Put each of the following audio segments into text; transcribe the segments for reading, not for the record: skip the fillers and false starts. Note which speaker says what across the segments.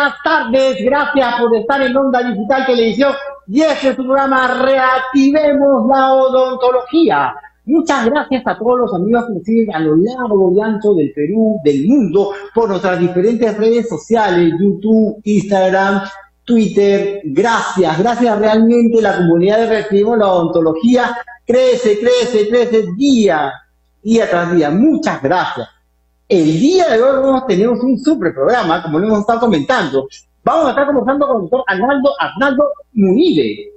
Speaker 1: buenas tardes. Gracias por estar en Onda Digital Televisión. Y este es su programa Reactivemos la Odontología. Muchas gracias a todos los amigos que nos siguen a lo largo y ancho del Perú, del mundo, por nuestras diferentes redes sociales, YouTube, Instagram, Twitter. Gracias realmente. La comunidad de Reactivemos la Odontología crece día tras día. Muchas gracias. El día de hoy tenemos un super programa, como lo hemos estado comentando. Vamos a estar conversando con el doctor Arnaldo Munive.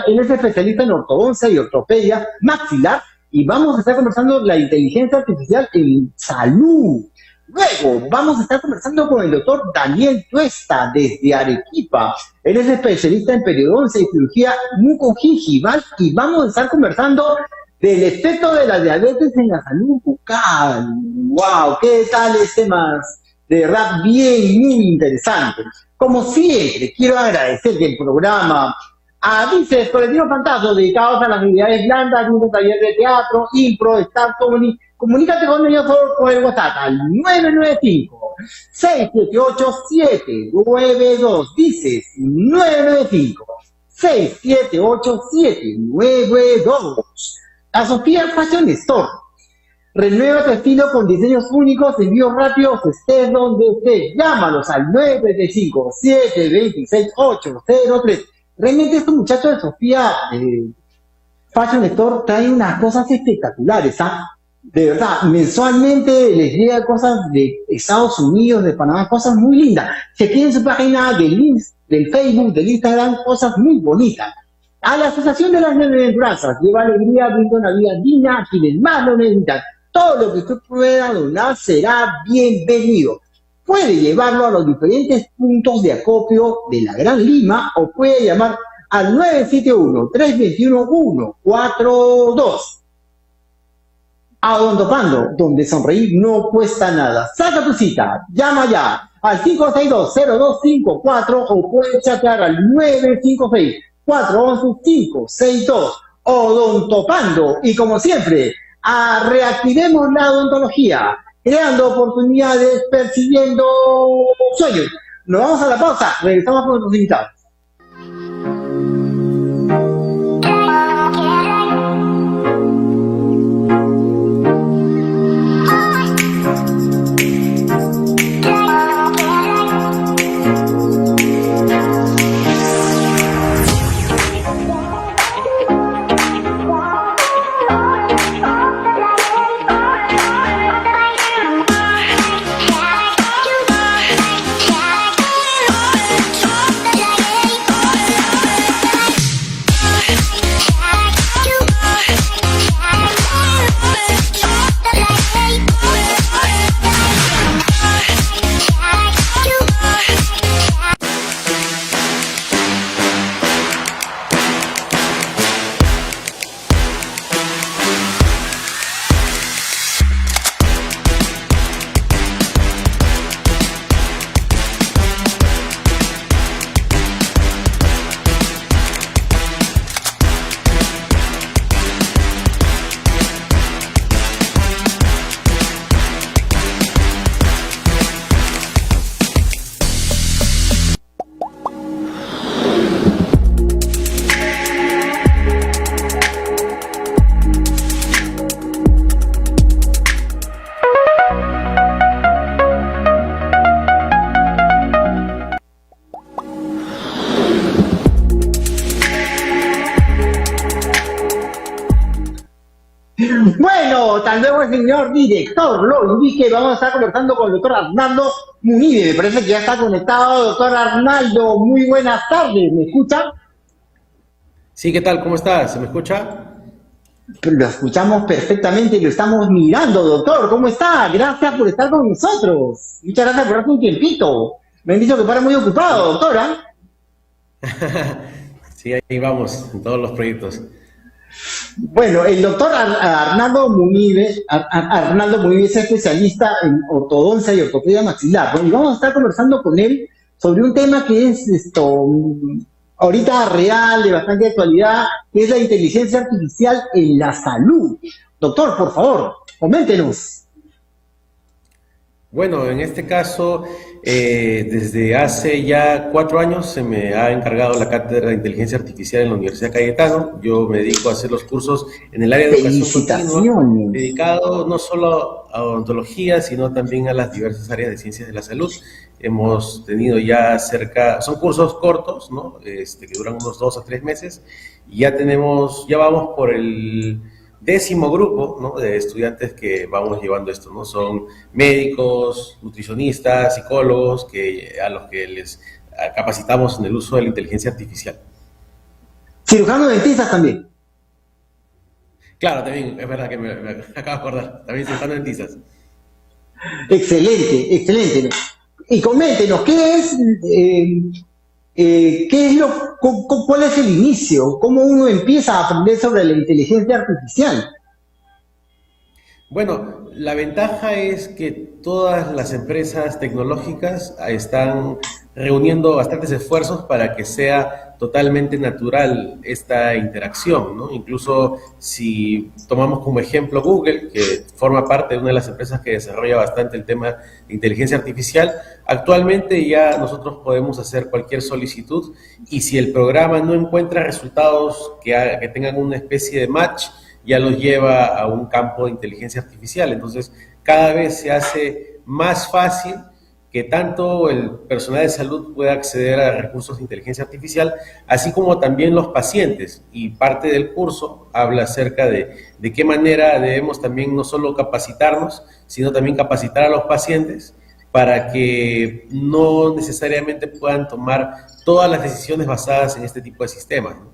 Speaker 1: Él es especialista en ortodoncia y ortopedia maxilar. Y vamos a estar conversando la inteligencia artificial en salud. Luego vamos a estar conversando con el doctor Daniel Tuesta desde Arequipa. Él es especialista en periodoncia y cirugía mucogingival. Y vamos a estar conversando del efecto de la diabetes en la salud bucal. ¡Wow! ¿Qué tal este más? De verdad, muy interesante. Como siempre, quiero agradecer que el programa Dices Colectivo Fantasma, dedicados a las habilidades blandas, un taller de teatro, impro, stand, comunícate con ellos por el WhatsApp al 995-678-792. Dices 995-678-792. A Sofía Fashion Store. Renueva tu estilo con diseños únicos, envíos rápidos, estés donde estés. Llámalos al 935-726-803. Realmente estos muchachos de Sofía Fashion Store traen unas cosas espectaculares, De verdad, mensualmente les llega cosas de Estados Unidos, de Panamá, cosas muy lindas. Chequen su página del Facebook, del Instagram, cosas muy bonitas. A la Asociación de las Bienaventuranzas, lleva alegría, brinda una vida digna a quienes más lo necesitan. Todo lo que usted pueda donar será bienvenido. Puede llevarlo a los diferentes puntos de acopio de la Gran Lima o puede llamar al 971-321-142. A Odontopando, donde sonreír no cuesta nada. Saca tu cita, llama ya al 562-0254 o puede chatear al 956-411-562. Odontopando. Y como siempre, reactivemos la odontología, creando oportunidades, persiguiendo sueños. Nos vamos a la pausa, regresamos con nuestros invitados. Bueno, tal vez el señor director lo indique. Vamos a estar conversando con el doctor Arnaldo Munive. Me parece que ya está conectado. Doctor Arnaldo, muy buenas tardes. ¿Me escucha?
Speaker 2: Sí, ¿qué tal? ¿Cómo estás? ¿Se me escucha?
Speaker 1: Lo escuchamos perfectamente y lo estamos mirando, doctor. ¿Cómo está? Gracias por estar con nosotros. Muchas gracias por darte un tiempito. Me han dicho que para muy ocupado, doctora.
Speaker 2: Sí, ahí vamos, en todos los proyectos.
Speaker 1: Bueno, el doctor Arnaldo Munive es especialista en ortodoncia y ortopedia maxilar, ¿no? Y vamos a estar conversando con él sobre un tema que es ahorita real, de bastante actualidad, que es la inteligencia artificial en la salud. Doctor, por favor, coméntenos.
Speaker 2: Bueno, en este caso, desde hace ya 4 años se me ha encargado la cátedra de inteligencia artificial en la Universidad Cayetano. Yo me dedico a hacer los cursos en el área de educación continua,
Speaker 1: Felicitaciones.
Speaker 2: dedicado no solo a odontología, sino también a las diversas áreas de ciencias de la salud. Hemos tenido ya son cursos cortos, ¿no? Que duran unos 2 a 3 meses, y ya vamos por el 10.º grupo, ¿no?, de estudiantes que vamos llevando esto, ¿no? Son médicos, nutricionistas, psicólogos, a los que les capacitamos en el uso de la inteligencia artificial.
Speaker 1: Cirujanos dentistas también.
Speaker 2: Claro, también es verdad que me acabo de acordar, también cirujanos dentistas.
Speaker 1: Excelente, excelente. Y coméntenos, ¿cuál es el inicio? ¿Cómo uno empieza a aprender sobre la inteligencia artificial?
Speaker 2: Bueno, la ventaja es que todas las empresas tecnológicas están reuniendo bastantes esfuerzos para que sea totalmente natural esta interacción, ¿no? Incluso si tomamos como ejemplo Google, que forma parte de una de las empresas que desarrolla bastante el tema de inteligencia artificial, actualmente ya nosotros podemos hacer cualquier solicitud, y si el programa no encuentra resultados que tengan una especie de match, ya los lleva a un campo de inteligencia artificial. Entonces, cada vez se hace más fácil que tanto el personal de salud pueda acceder a recursos de inteligencia artificial, así como también los pacientes. Y parte del curso habla acerca de qué manera debemos también no solo capacitarnos, sino también capacitar a los pacientes para que no necesariamente puedan tomar todas las decisiones basadas en este tipo de sistemas, ¿no?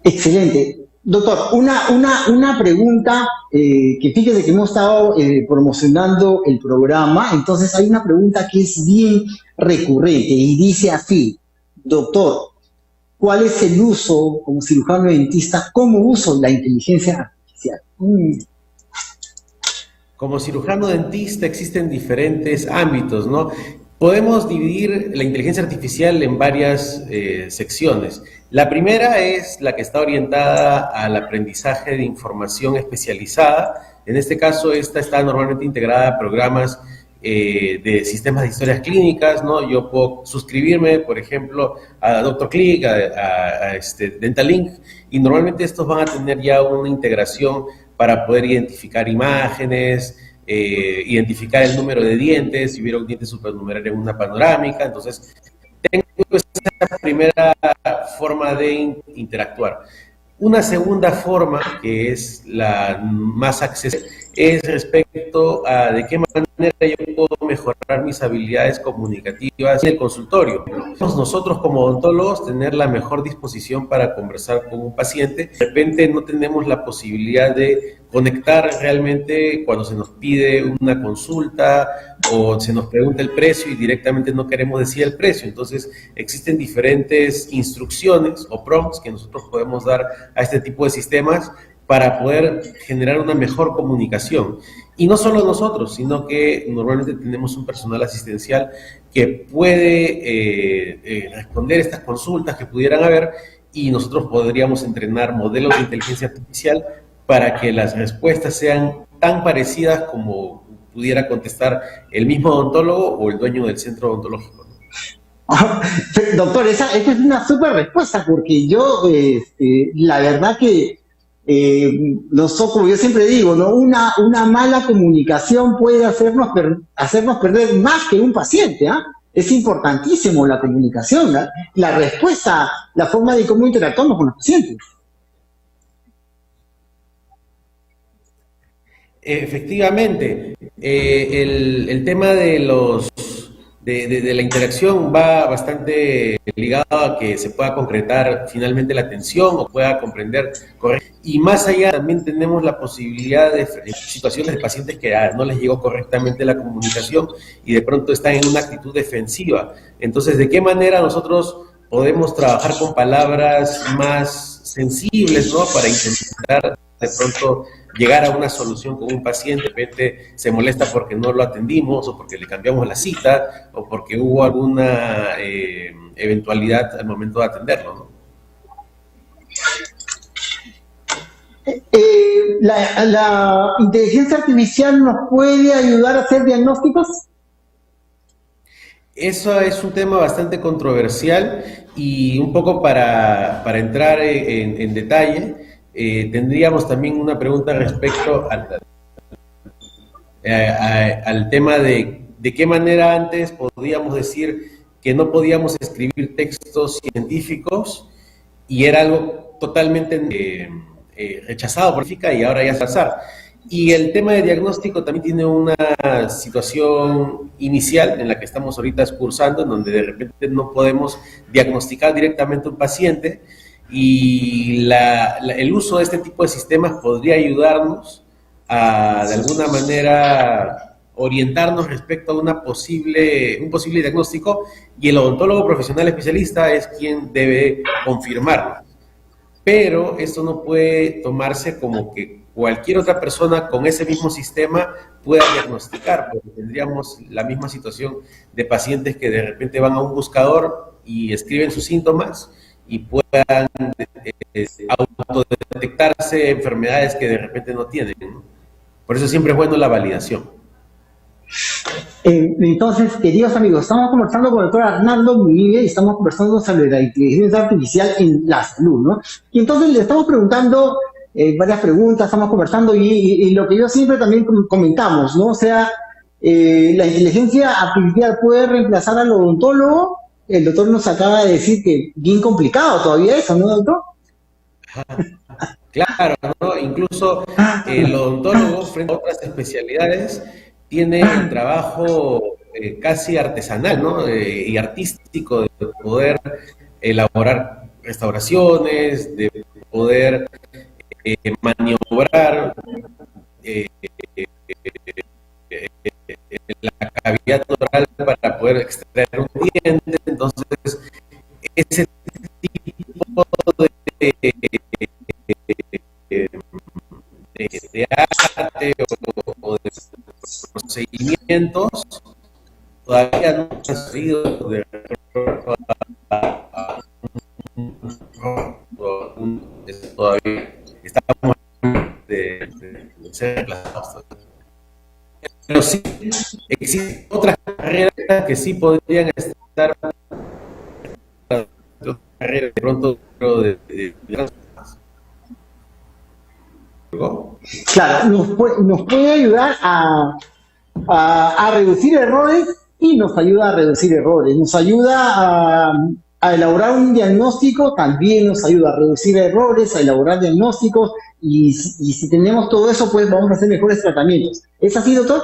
Speaker 1: Excelente. Doctor, una pregunta, que fíjese que hemos estado promocionando el programa, entonces hay una pregunta que es bien recurrente y dice así: doctor, ¿cuál es el uso como cirujano dentista? ¿Cómo uso la inteligencia artificial?
Speaker 2: Como cirujano dentista existen diferentes ámbitos, ¿no? Podemos dividir la inteligencia artificial en varias secciones. La primera es la que está orientada al aprendizaje de información especializada. En este caso, esta está normalmente integrada a programas de sistemas de historias clínicas, ¿no? Yo puedo suscribirme, por ejemplo, a DoctorClick, a Dentalink, y normalmente estos van a tener ya una integración para poder identificar imágenes, identificar el número de dientes, si hubiera un diente supernumerario en una panorámica. Entonces, tengo esa primera forma de interactuar. Una segunda forma, que es la más accesible, es respecto a de qué manera yo puedo mejorar mis habilidades comunicativas en el consultorio. Nosotros como odontólogos tener la mejor disposición para conversar con un paciente. De repente no tenemos la posibilidad de conectar realmente cuando se nos pide una consulta o se nos pregunta el precio y directamente no queremos decir el precio. Entonces existen diferentes instrucciones o prompts que nosotros podemos dar a este tipo de sistemas para poder generar una mejor comunicación. Y no solo nosotros, sino que normalmente tenemos un personal asistencial que puede responder estas consultas que pudieran haber, y nosotros podríamos entrenar modelos de inteligencia artificial para que las respuestas sean tan parecidas como pudiera contestar el mismo odontólogo o el dueño del centro odontológico, ¿no?
Speaker 1: Doctor, esa es una súper respuesta, porque yo, la verdad que nosotros, como yo siempre digo, ¿no? Una mala comunicación puede hacernos perder más que un paciente, ¿ah? Es importantísimo la comunicación, la respuesta, la forma de cómo interactuamos con los pacientes.
Speaker 2: Efectivamente, el tema de la interacción va bastante ligado a que se pueda concretar finalmente la atención o pueda comprender correctamente. Y más allá, también tenemos la posibilidad de situaciones de pacientes que no les llegó correctamente la comunicación y de pronto están en una actitud defensiva. Entonces, ¿de qué manera nosotros podemos trabajar con palabras más sensibles, ¿no? Para intentar de pronto llegar a una solución con un paciente. De repente se molesta porque no lo atendimos o porque le cambiamos la cita o porque hubo alguna eventualidad al momento de atenderlo, ¿no?
Speaker 1: ¿La inteligencia artificial nos puede ayudar a hacer diagnósticos?
Speaker 2: Eso es un tema bastante controversial y un poco para entrar en detalle, tendríamos también una pregunta respecto al tema de qué manera antes podíamos decir que no podíamos escribir textos científicos y era algo totalmente rechazado por la física y ahora ya es azar. Y el tema de diagnóstico también tiene una situación inicial en la que estamos ahorita cursando, en donde de repente no podemos diagnosticar directamente a un paciente y el uso de este tipo de sistemas podría ayudarnos a, de alguna manera, orientarnos respecto a un posible diagnóstico y el odontólogo profesional especialista es quien debe confirmarlo. Pero esto no puede tomarse como que cualquier otra persona con ese mismo sistema pueda diagnosticar, porque tendríamos la misma situación de pacientes que de repente van a un buscador y escriben sus síntomas y puedan autodetectarse enfermedades que de repente no tienen, ¿no? Por eso siempre es bueno la validación.
Speaker 1: Entonces, queridos amigos, estamos conversando con el doctor Arnaldo Muñiz y estamos conversando sobre la inteligencia artificial en la salud, ¿no? Y entonces le estamos preguntando varias preguntas, estamos conversando y lo que yo siempre también comentamos, ¿no? O sea, la inteligencia artificial puede reemplazar al odontólogo. El doctor nos acaba de decir que bien complicado todavía eso, ¿no, doctor?
Speaker 2: Claro, ¿no? Incluso el odontólogo, frente a otras especialidades, tiene el trabajo casi artesanal, ¿no? Y artístico de poder elaborar restauraciones, de poder maniobrar la cavidad oral para poder extraer un diente. Entonces, ese tipo de, de arte o de procedimientos todavía no han salido de todavía estamos de ser reemplazados. Pero sí existen otras carreras que sí podrían estar de pronto de
Speaker 1: Claro, nos puede ayudar a reducir errores y nos ayuda a reducir errores, nos ayuda a elaborar un diagnóstico, también nos ayuda a reducir errores, a elaborar diagnósticos y si tenemos todo eso, pues vamos a hacer mejores tratamientos. ¿Es así, doctor?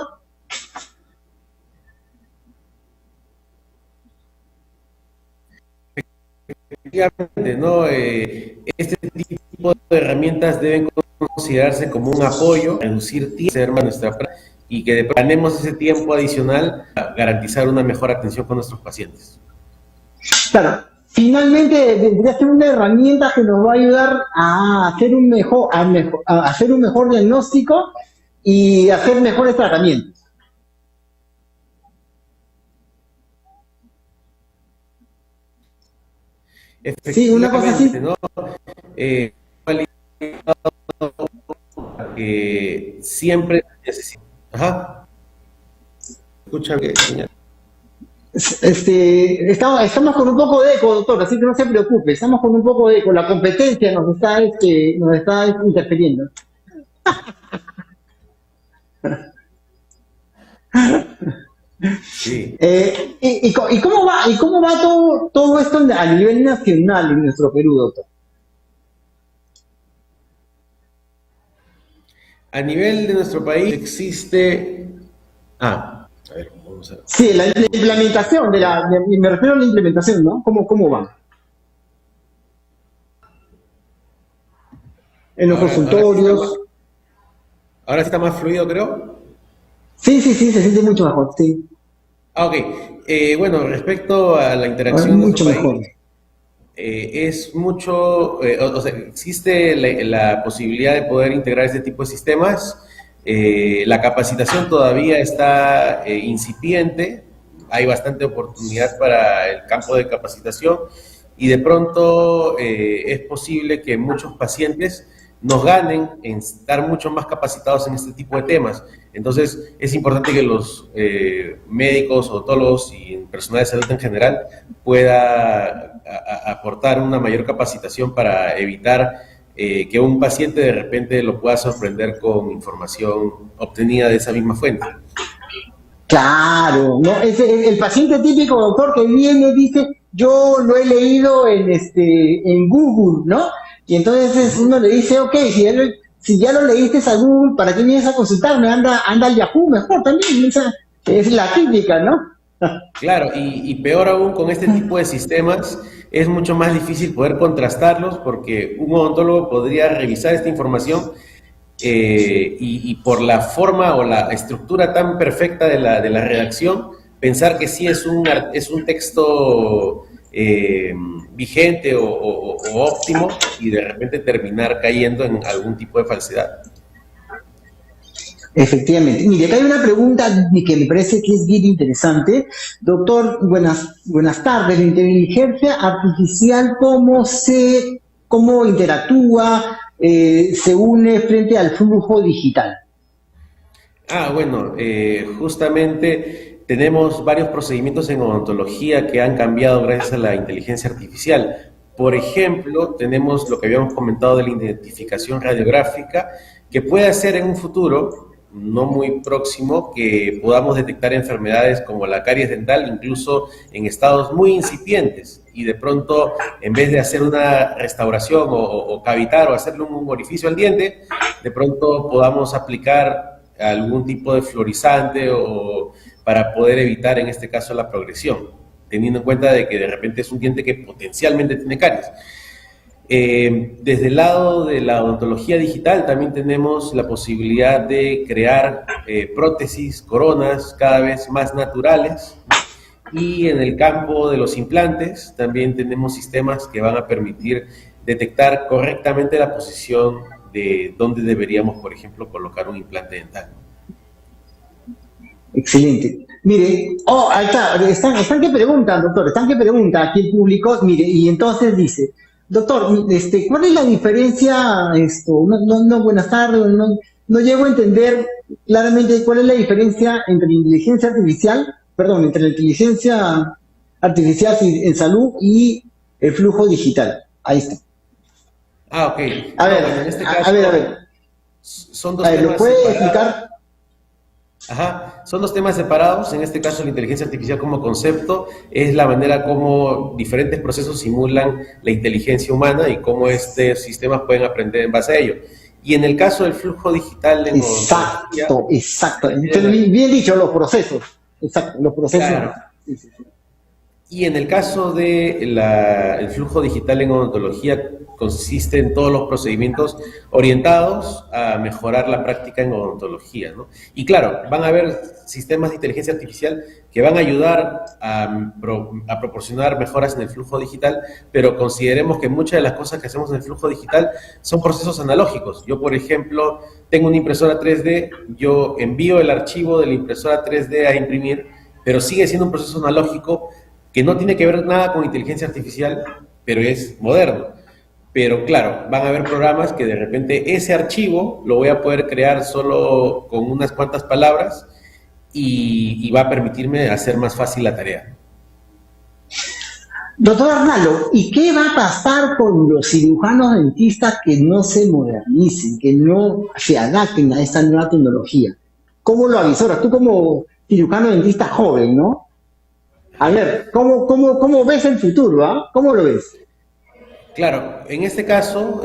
Speaker 2: Efectivamente, ¿no? Este tipo de herramientas deben considerarse como un apoyo, reducir tiempo a nuestra práctica y que planemos ese tiempo adicional para garantizar una mejor atención con nuestros pacientes.
Speaker 1: Claro, finalmente debería ser una herramienta que nos va a ayudar a hacer a hacer un mejor diagnóstico y hacer mejores tratamientos. Sí, una cosa así.
Speaker 2: Efectivamente, ¿no? Siempre necesita. Ajá. Escucha bien, señor.
Speaker 1: Estamos con un poco de eco, doctor, así que no se preocupe, estamos con un poco de eco, la competencia nos está interfiriendo.
Speaker 2: Sí.
Speaker 1: ¿Y cómo va todo esto a nivel nacional en nuestro Perú, doctor?
Speaker 2: A nivel de nuestro país existe. A ver, vamos a ver.
Speaker 1: Sí, la implementación me refiero a la implementación, ¿no? ¿Cómo va? En los consultorios.
Speaker 2: Ahora sí está más fluido, creo.
Speaker 1: Sí, se siente mucho mejor, sí.
Speaker 2: Ah, ok. Bueno, respecto a la interacción en
Speaker 1: Mucho
Speaker 2: nuestro
Speaker 1: mejor.
Speaker 2: país, es mucho, o sea, existe la posibilidad de poder integrar este tipo de sistemas. La capacitación todavía está incipiente, hay bastante oportunidad para el campo de capacitación y de pronto es posible que muchos pacientes nos ganen en estar mucho más capacitados en este tipo de temas. Entonces, es importante que los médicos, odontólogos y personal de salud en general pueda aportar una mayor capacitación para evitar que un paciente de repente lo pueda sorprender con información obtenida de esa misma fuente.
Speaker 1: Claro, ¿no? Es el paciente típico, doctor, que viene y dice, yo lo he leído en Google, ¿no? Y entonces uno le dice, ok, si ya lo leíste a Google, ¿para qué vienes a consultarme? Anda al Yahoo mejor también, esa es la típica, ¿no?
Speaker 2: Claro, y peor aún con este tipo de sistemas, es mucho más difícil poder contrastarlos porque un odontólogo podría revisar esta información y por la forma o la estructura tan perfecta de la redacción, pensar que sí es un texto vigente o óptimo y de repente terminar cayendo en algún tipo de falsedad.
Speaker 1: Efectivamente. Mire, acá hay una pregunta que me parece que es bien interesante. Doctor, buenas tardes. La inteligencia artificial, ¿cómo interactúa, se une frente al flujo digital?
Speaker 2: Bueno, justamente tenemos varios procedimientos en odontología que han cambiado gracias a la inteligencia artificial. Por ejemplo, tenemos lo que habíamos comentado de la identificación radiográfica, que puede hacer en un futuro no muy próximo que podamos detectar enfermedades como la caries dental, incluso en estados muy incipientes, y de pronto, en vez de hacer una restauración o cavitar o hacerle un orificio al diente, de pronto podamos aplicar algún tipo de fluorizante o para poder evitar, en este caso, la progresión, teniendo en cuenta de que de repente es un diente que potencialmente tiene caries. Desde el lado de la odontología digital también tenemos la posibilidad de crear prótesis, coronas cada vez más naturales, y en el campo de los implantes también tenemos sistemas que van a permitir detectar correctamente la posición de dónde deberíamos, por ejemplo, colocar un implante dental.
Speaker 1: Excelente. Mire, ahí está, están que preguntan, doctor, están que preguntan aquí el público, mire, y entonces dice, doctor, ¿cuál es la diferencia, buenas tardes, no llego a entender claramente cuál es la diferencia entre entre la inteligencia artificial en salud y el flujo digital? Ahí está.
Speaker 2: Ok.
Speaker 1: A ver,
Speaker 2: bueno, en este caso,
Speaker 1: a ver.
Speaker 2: Son dos temas
Speaker 1: ¿Lo puede
Speaker 2: separados.
Speaker 1: explicar?
Speaker 2: Ajá, son dos temas separados. En este caso, la inteligencia artificial como concepto es la manera como diferentes procesos simulan la inteligencia humana y cómo estos sistemas pueden aprender en base a ello. Y en el caso del flujo digital en
Speaker 1: Exacto. Entonces, bien dicho, los procesos. Exacto, los procesos.
Speaker 2: Claro.
Speaker 1: Sí.
Speaker 2: Y en el caso de el flujo digital en odontología, consiste en todos los procedimientos orientados a mejorar la práctica en odontología, ¿no? Y claro, van a haber sistemas de inteligencia artificial que van a ayudar a proporcionar mejoras en el flujo digital, pero consideremos que muchas de las cosas que hacemos en el flujo digital son procesos analógicos. Yo, por ejemplo, tengo una impresora 3D, yo envío el archivo de la impresora 3D a imprimir, pero sigue siendo un proceso analógico que no tiene que ver nada con inteligencia artificial, pero es moderno. Pero claro, van a haber programas que de repente ese archivo lo voy a poder crear solo con unas cuantas palabras y va a permitirme hacer más fácil la tarea.
Speaker 1: Doctor Arnaldo, ¿y qué va a pasar con los cirujanos dentistas que no se modernicen, que no se adapten a esta nueva tecnología? ¿Cómo lo avisoras? Tú como cirujano dentista joven, ¿no? A ver, ¿cómo ves el futuro? ¿Cómo lo ves?
Speaker 2: Claro, en este caso,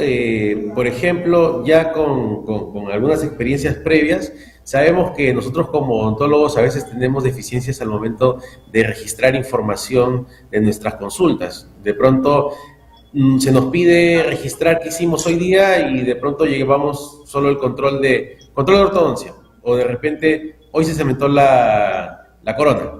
Speaker 2: por ejemplo, ya con algunas experiencias previas, sabemos que nosotros como odontólogos a veces tenemos deficiencias al momento de registrar información de nuestras consultas. De pronto se nos pide registrar qué hicimos hoy día y de pronto llevamos solo el control de ortodoncia, o de repente hoy se cementó la corona.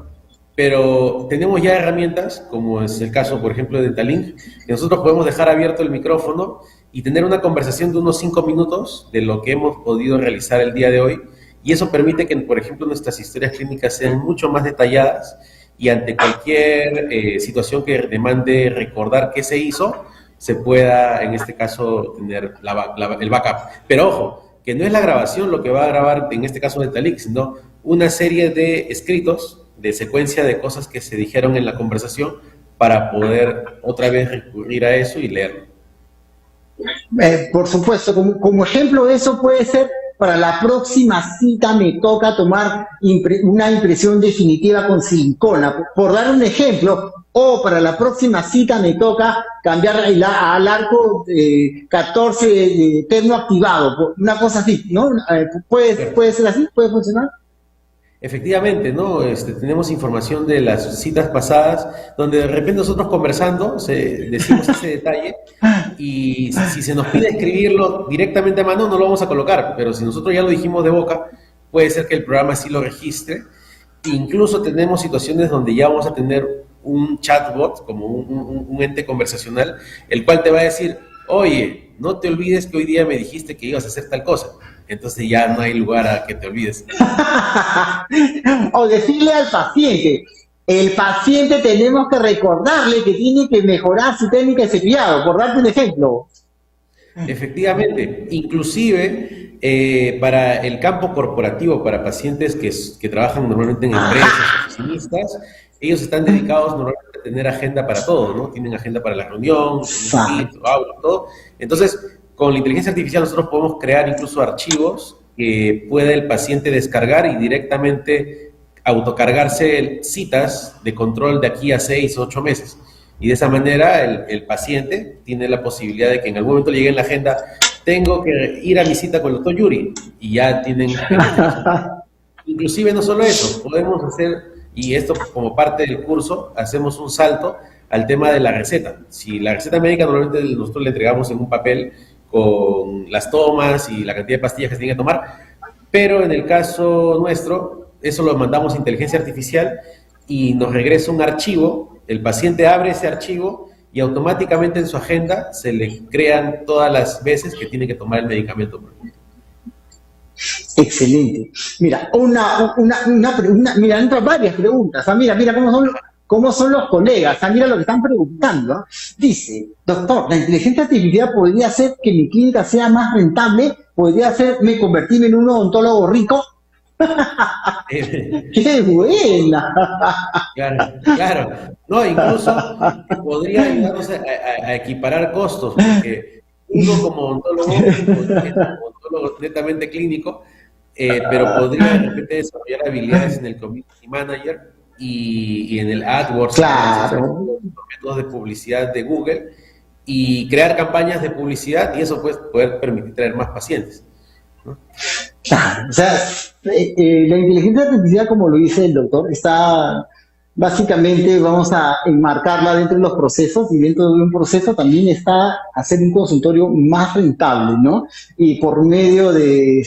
Speaker 2: Pero tenemos ya herramientas, como es el caso, por ejemplo, de Dentalink, que nosotros podemos dejar abierto el micrófono y tener una conversación de unos 5 minutos de lo que hemos podido realizar el día de hoy, y eso permite que, por ejemplo, nuestras historias clínicas sean mucho más detalladas y ante cualquier situación que demande recordar qué se hizo, se pueda, en este caso, tener el backup. Pero ojo, que no es la grabación lo que va a grabar, en este caso Netalic, sino una serie de escritos, de secuencia de cosas que se dijeron en la conversación para poder otra vez recurrir a eso y leerlo.
Speaker 1: Por supuesto, como ejemplo de eso puede ser, para la próxima cita me toca tomar una impresión definitiva con silicona, por dar un ejemplo, o para la próxima cita me toca cambiar al arco 14 de terno activado, una cosa así, ¿no? ¿Puede ser así? ¿Puede funcionar?
Speaker 2: Efectivamente, ¿no? Tenemos información de las citas pasadas, donde de repente nosotros conversando decimos ese detalle, y si se nos pide escribirlo directamente a mano, no lo vamos a colocar, pero si nosotros ya lo dijimos de boca, puede ser que el programa sí lo registre. Incluso tenemos situaciones donde ya vamos a tener un chatbot, como un ente conversacional, el cual te va a decir, oye, no te olvides que hoy día me dijiste que ibas a hacer tal cosa. Entonces ya no hay lugar a que te olvides.
Speaker 1: O decirle al paciente, el paciente tenemos que recordarle que tiene que mejorar su técnica de cepillado, por darte un ejemplo.
Speaker 2: Efectivamente, inclusive para el campo corporativo, para pacientes que trabajan normalmente en empresas, oficinistas, ellos están dedicados normalmente a tener agenda para todo, ¿no? Tienen agenda para la reunión, todo. Entonces, con la inteligencia artificial nosotros podemos crear incluso archivos que pueda el paciente descargar y directamente autocargarse citas de control de aquí a 6 o 8 meses. Y de esa manera el paciente tiene la posibilidad de que en algún momento llegue en la agenda, tengo que ir a mi cita con el doctor Yuri, y ya tienen... Inclusive no solo eso, podemos hacer, y esto como parte del curso, hacemos un salto al tema de la receta. Si la receta médica normalmente nosotros le entregamos en un papel con las tomas y la cantidad de pastillas que se tienen que tomar, pero en el caso nuestro, eso lo mandamos a inteligencia artificial y nos regresa un archivo, el paciente abre ese archivo y automáticamente en su agenda se le crean todas las veces que tiene que tomar el medicamento.
Speaker 1: Excelente. Mira, mira, entran varias preguntas. Mira cómo son los colegas. Mira lo que están preguntando. Dice, doctor, ¿la inteligencia artificial podría hacer que mi clínica sea más rentable? ¿Podría hacerme convertirme en un odontólogo rico? ¡Qué buena!
Speaker 2: Claro. No, incluso podría ayudarnos a equiparar costos, porque uno como odontólogo netamente clínico, pero podría de repente desarrollar habilidades en el Community Manager y en el AdWords,
Speaker 1: claro,
Speaker 2: los métodos de publicidad de Google, y crear campañas de publicidad, y eso pues poder permitir traer más pacientes, ¿no?
Speaker 1: Claro, o sea, la inteligencia artificial, como lo dice el doctor, está básicamente, vamos a enmarcarla dentro de los procesos, y dentro de un proceso también está hacer un consultorio más rentable, ¿no? Y por medio de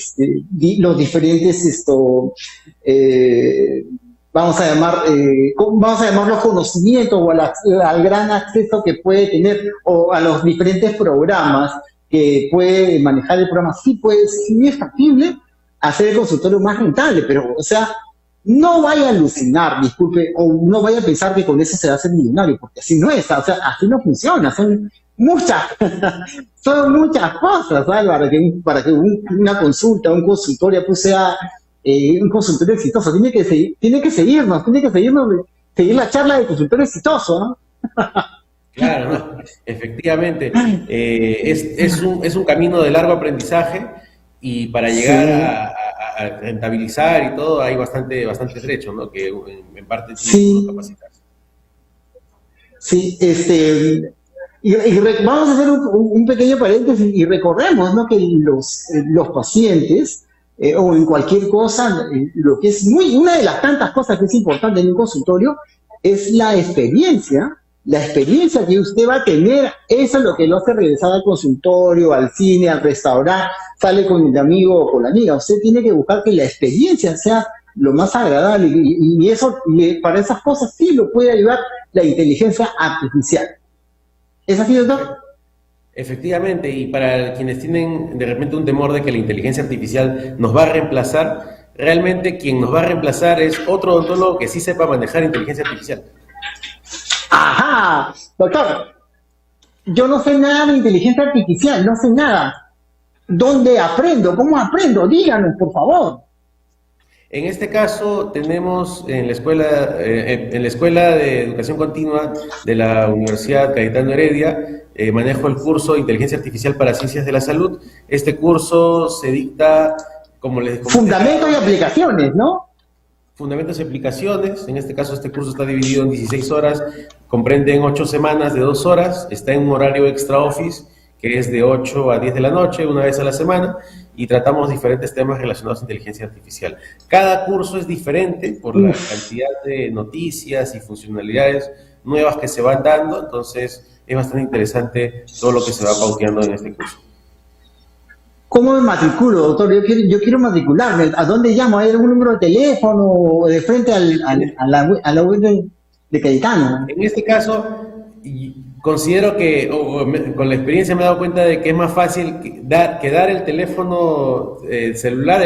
Speaker 1: los diferentes, vamos a llamar los conocimientos, o al gran acceso que puede tener, o a los diferentes programas que puede manejar el programa. Sí es factible hacer el consultorio más rentable, pero, o sea, no vaya a alucinar, disculpe, o no vaya a pensar que con eso se va a hacer millonario, porque así no es, o sea, así no funciona, son muchas cosas, ¿sabes? Para que una consulta, un consultorio, pues sea un consultorio exitoso. Tiene que seguirnos, seguir la charla de consultorio exitoso, ¿no?
Speaker 2: Claro, ¿no? Efectivamente, es un camino de largo aprendizaje, y para llegar a rentabilizar y todo hay bastante trecho, ¿no? Que en parte tiene que capacitarse.
Speaker 1: Sí, vamos a hacer un pequeño paréntesis y recordemos, ¿no? Que los pacientes, o en cualquier cosa, lo que es una de las tantas cosas que es importante en un consultorio es la experiencia que usted va a tener. Eso es lo que lo hace regresar al consultorio, al cine, al restaurante, sale con el amigo o con la amiga. Usted tiene que buscar que la experiencia sea lo más agradable, y eso, para esas cosas sí lo puede ayudar la inteligencia artificial. ¿Es así, doctor?
Speaker 2: Efectivamente, y para quienes tienen de repente un temor de que la inteligencia artificial nos va a reemplazar, realmente quien nos va a reemplazar es otro odontólogo que sí sepa manejar inteligencia artificial.
Speaker 1: ¡Ajá! Doctor, yo no sé nada de inteligencia artificial, no sé nada. ¿Dónde aprendo? ¿Cómo aprendo? Díganos, por favor.
Speaker 2: En este caso tenemos en la escuela de educación continua de la Universidad Cayetano Heredia, manejo el curso de Inteligencia Artificial para Ciencias de la Salud. Este curso se dicta, como les comenté,
Speaker 1: Fundamentos y aplicaciones, ¿no?
Speaker 2: fundamentos y aplicaciones. En este caso este curso está dividido en 16 horas, comprende en 8 semanas de 2 horas, está en un horario extra office, que es de 8 a 10 de la noche, una vez a la semana, y tratamos diferentes temas relacionados a inteligencia artificial. Cada curso es diferente por la cantidad de noticias y funcionalidades nuevas que se van dando, entonces es bastante interesante todo lo que se va pauteando en este curso.
Speaker 1: ¿Cómo me matriculo, doctor? Yo quiero matricularme. ¿A dónde llamo? ¿Hay algún número de teléfono o de frente a la web de Cayetano?
Speaker 2: En este caso, considero que con la experiencia me he dado cuenta de que es más fácil que dar el teléfono celular.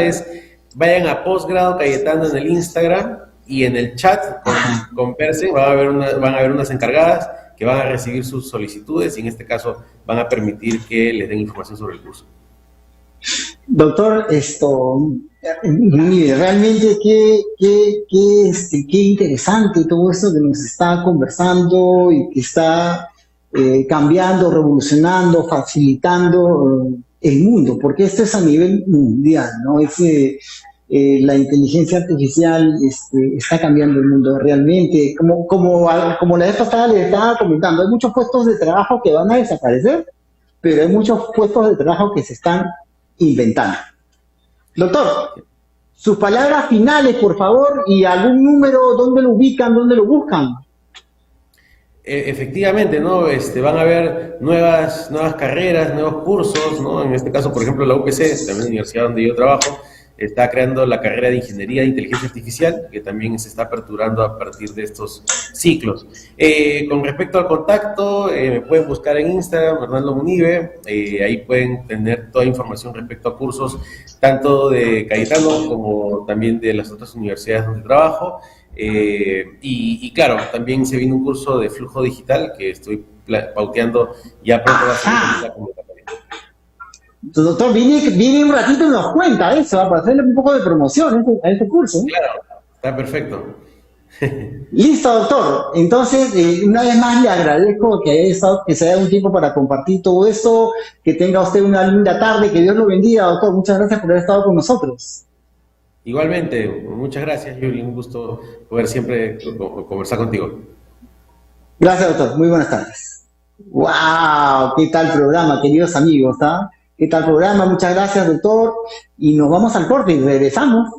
Speaker 2: Vayan a Postgrado Cayetano en el Instagram y en el chat conversen, van a haber unas encargadas que van a recibir sus solicitudes y en este caso van a permitir que les den información sobre el curso.
Speaker 1: Doctor, mire, realmente qué interesante todo esto que nos está conversando y que está cambiando, revolucionando, facilitando el mundo, porque esto es a nivel mundial, ¿no? La inteligencia artificial está cambiando el mundo realmente. Como la vez pasada les estaba comentando, hay muchos puestos de trabajo que van a desaparecer, pero hay muchos puestos de trabajo que se están inventando. Doctor, sus palabras finales, por favor, y algún número, ¿dónde lo ubican, dónde lo buscan?
Speaker 2: Efectivamente, ¿no? Van a haber nuevas carreras, nuevos cursos, ¿no? En este caso, por ejemplo, la UPC, también la universidad donde yo trabajo, está creando la carrera de Ingeniería de Inteligencia Artificial, que también se está aperturando a partir de estos ciclos. Con respecto al contacto, me pueden buscar en Instagram, Hernando Munive, ahí pueden tener toda información respecto a cursos, tanto de Cayetano como también de las otras universidades donde trabajo. Y claro, también se viene un curso de flujo digital que estoy pauteando ya pronto va a ser la convocatoria.
Speaker 1: Doctor, viene un ratito y nos cuenta eso, para hacerle un poco de promoción a este curso.
Speaker 2: Claro, está perfecto.
Speaker 1: Listo, doctor. Entonces, una vez más le agradezco que se haya dado un tiempo para compartir todo esto, que tenga usted una linda tarde, que Dios lo bendiga, doctor. Muchas gracias por haber estado con nosotros.
Speaker 2: Igualmente, muchas gracias, Yuri, un gusto poder siempre conversar contigo.
Speaker 1: Gracias, doctor. Muy buenas tardes. ¡Wow! ¿Qué tal programa, queridos amigos? ¿Ah? ¿Qué tal programa? Muchas gracias, doctor. Y nos vamos al corte y regresamos.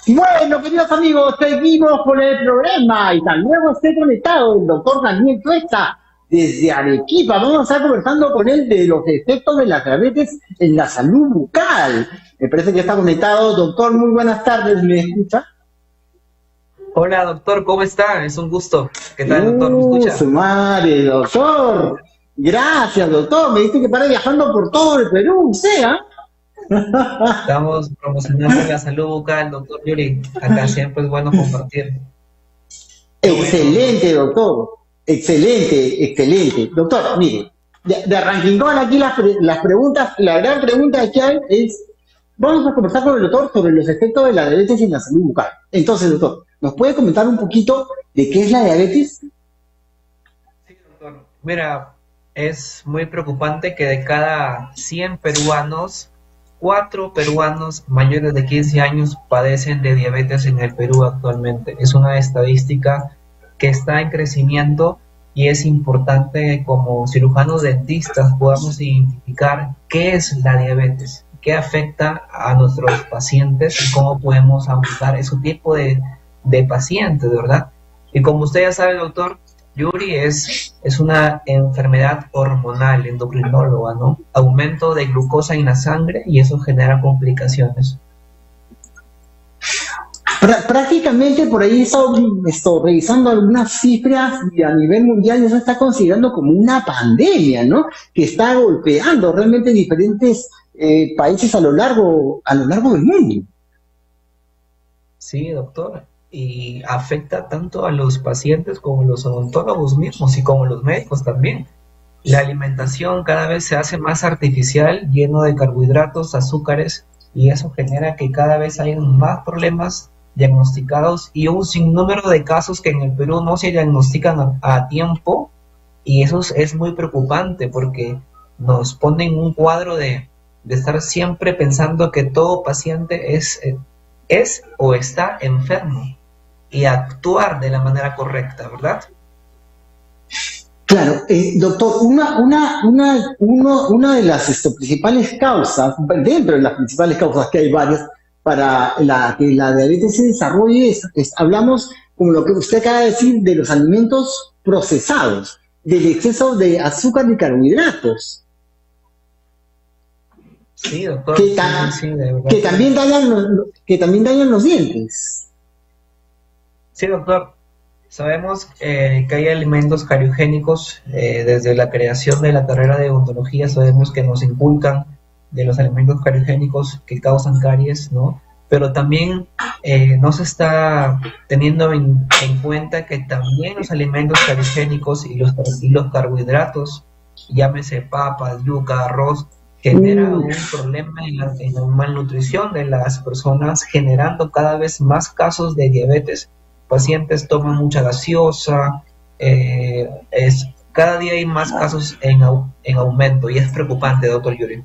Speaker 1: Bueno, queridos amigos, seguimos con el programa y tan luego esté conectado el doctor Daniel Tuesta desde Arequipa. Vamos a estar conversando con él de los efectos de la diabetes en la salud bucal. Me parece que está conectado. Doctor, muy buenas tardes, ¿me escucha?
Speaker 3: Hola, doctor, ¿cómo está? Es un gusto. ¿Qué tal, doctor? ¿Me escucha?
Speaker 1: Su madre, doctor. Gracias, doctor. Me dice que para viajando por todo el Perú, usted, ¿ah?
Speaker 3: Estamos promocionando la salud bucal, doctor Yuri. Acá siempre es bueno compartir. Qué bueno,
Speaker 1: Excelente, doctor. Excelente, excelente. Doctor, mire, de arranquingón aquí las preguntas, la gran pregunta que hay es, vamos a conversar con el doctor sobre los efectos de la diabetes en la salud bucal. Entonces, doctor, ¿nos puede comentar un poquito de qué es la diabetes?
Speaker 3: doctor. Mira, es muy preocupante que de cada 100 peruanos, 4 peruanos mayores de 15 años padecen de diabetes en el Perú actualmente. Es una estadística que está en crecimiento y es importante que como cirujanos dentistas podamos identificar qué es la diabetes, qué afecta a nuestros pacientes y cómo podemos abordar ese tipo de pacientes, ¿verdad? Y como usted ya sabe, doctor, Yuri es una enfermedad hormonal, endocrinóloga, ¿no? Aumento de glucosa en la sangre y eso genera complicaciones.
Speaker 1: Prácticamente por ahí estoy revisando algunas cifras y a nivel mundial eso está considerando como una pandemia, ¿no? Que está golpeando realmente diferentes países a lo largo del mundo.
Speaker 3: Sí, doctor. Y afecta tanto a los pacientes como a los odontólogos mismos y como a los médicos también. La alimentación cada vez se hace más artificial, lleno de carbohidratos, azúcares, y eso genera que cada vez hay más problemas diagnosticados y un sinnúmero de casos que en el Perú no se diagnostican a tiempo, y eso es muy preocupante porque nos pone en un cuadro de estar siempre pensando que todo paciente es o está enfermo y actuar de la manera correcta, ¿verdad?
Speaker 1: Claro, doctor, una de las principales causas, dentro de las principales causas que hay varias, para que la diabetes se desarrolle, hablamos, como lo que usted acaba de decir, de los alimentos procesados, del exceso de azúcar y carbohidratos,
Speaker 3: Sí, doctor,
Speaker 1: que,
Speaker 3: sí, sí, de verdad
Speaker 1: que,
Speaker 3: que
Speaker 1: que también dañan los dientes.
Speaker 3: sí, doctor. Sabemos que hay alimentos cariogénicos, desde la creación de la carrera de odontología sabemos que nos inculcan de los alimentos cariogénicos que causan caries, ¿no? Pero también no se está teniendo en cuenta que también los alimentos cariogénicos y los carbohidratos, llámese papas, yuca, arroz, genera
Speaker 1: Uh,
Speaker 3: un problema en la malnutrición de las personas, generando cada vez más casos de diabetes. Pacientes toman mucha gaseosa, cada día hay más casos en aumento y es preocupante, doctor Yuri.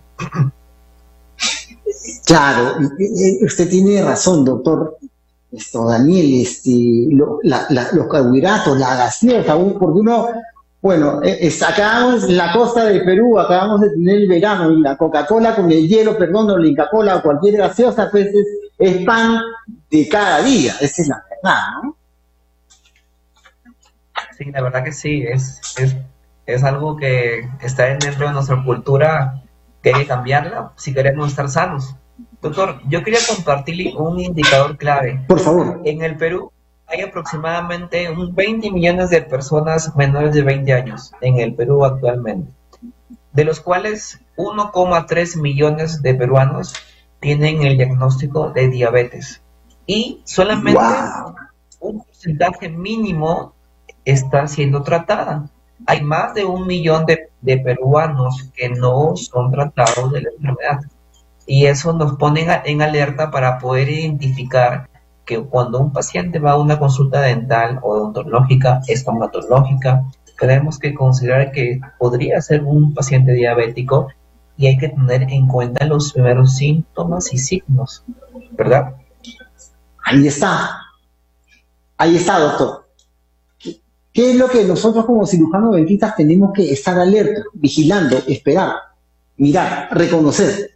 Speaker 1: claro, usted tiene razón, doctor. Daniel, los carbohidratos, la gaseosa, porque uno, bueno, acabamos en la costa de Perú, acabamos de tener el verano y la Coca-Cola con el hielo, perdón, o la Inca-Cola o cualquier gaseosa, pues es pan de cada día, esa es la verdad, ¿no?
Speaker 3: Sí, la verdad que sí, es algo que está dentro de nuestra cultura que hay que cambiarla si queremos estar sanos. Doctor, yo quería compartirle un indicador clave.
Speaker 1: Por favor.
Speaker 3: En el Perú hay aproximadamente un 20 millones de personas menores de 20 años en el Perú actualmente, de los cuales 1,3 millones de peruanos tienen el diagnóstico de diabetes y solamente
Speaker 1: Wow.
Speaker 3: un porcentaje mínimo está siendo tratada. Hay más de 1 millón de peruanos que no son tratados de la enfermedad. Y eso nos pone en alerta para poder identificar que cuando un paciente va a una consulta dental o odontológica, estomatológica, tenemos que considerar que podría ser un paciente diabético y hay que tener en cuenta los primeros síntomas y signos, ¿verdad?
Speaker 1: Ahí está, ahí está, doctor. ¿Qué es lo que nosotros como cirujanos dentistas tenemos que estar alerta, vigilando, esperar, mirar, reconocer?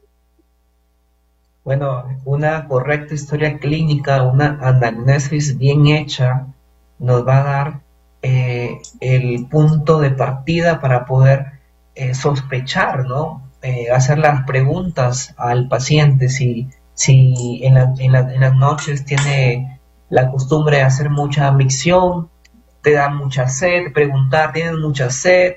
Speaker 3: Bueno, una correcta historia clínica, una anamnesis bien hecha, nos va a dar el punto de partida para poder sospechar, ¿no? Hacer las preguntas al paciente si en las noches tiene la costumbre de hacer mucha micción, te da mucha sed, preguntar, ¿tienes mucha sed?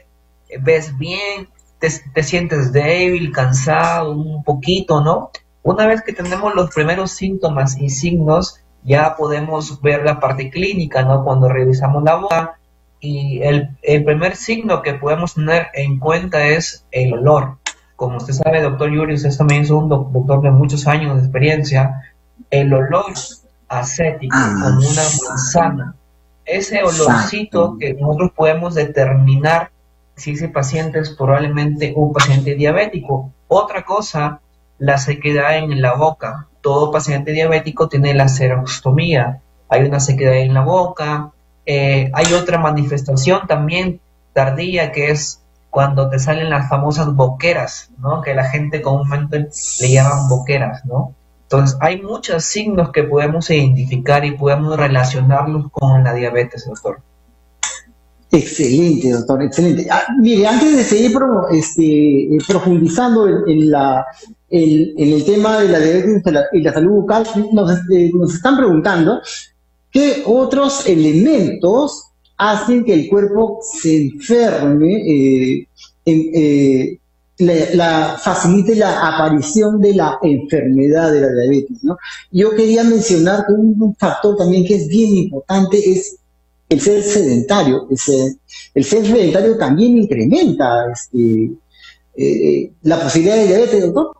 Speaker 3: ¿Ves bien? ¿Te sientes débil, cansado, un poquito, no? Una vez que tenemos los primeros síntomas y signos, ya podemos ver la parte clínica, ¿no? Cuando revisamos la boca, y el primer signo que podemos tener en cuenta es el olor. Como usted sabe, doctor Yuri, usted también es un doctor de muchos años de experiencia, el olor acético, como una manzana, ese olorcito que nosotros podemos determinar si ese paciente es probablemente un paciente diabético. Otra cosa, la sequedad en la boca. Todo paciente diabético tiene la xerostomía, hay una sequedad en la boca. Hay otra manifestación también tardía, que es cuando te salen las famosas boqueras, ¿no? Que la gente comúnmente le llaman boqueras, ¿no? Entonces, hay muchos signos que podemos identificar y podemos relacionarlos con la diabetes, doctor.
Speaker 1: Excelente, doctor, excelente. Mire, antes de seguir profundizando en el tema de la diabetes y la salud bucal, nos están preguntando qué otros elementos hacen que el cuerpo se enferme, facilite la aparición de la enfermedad de la diabetes, ¿no? Yo quería mencionar que un factor también que es bien importante es el ser sedentario. El ser sedentario también incrementa la posibilidad de diabetes, doctor.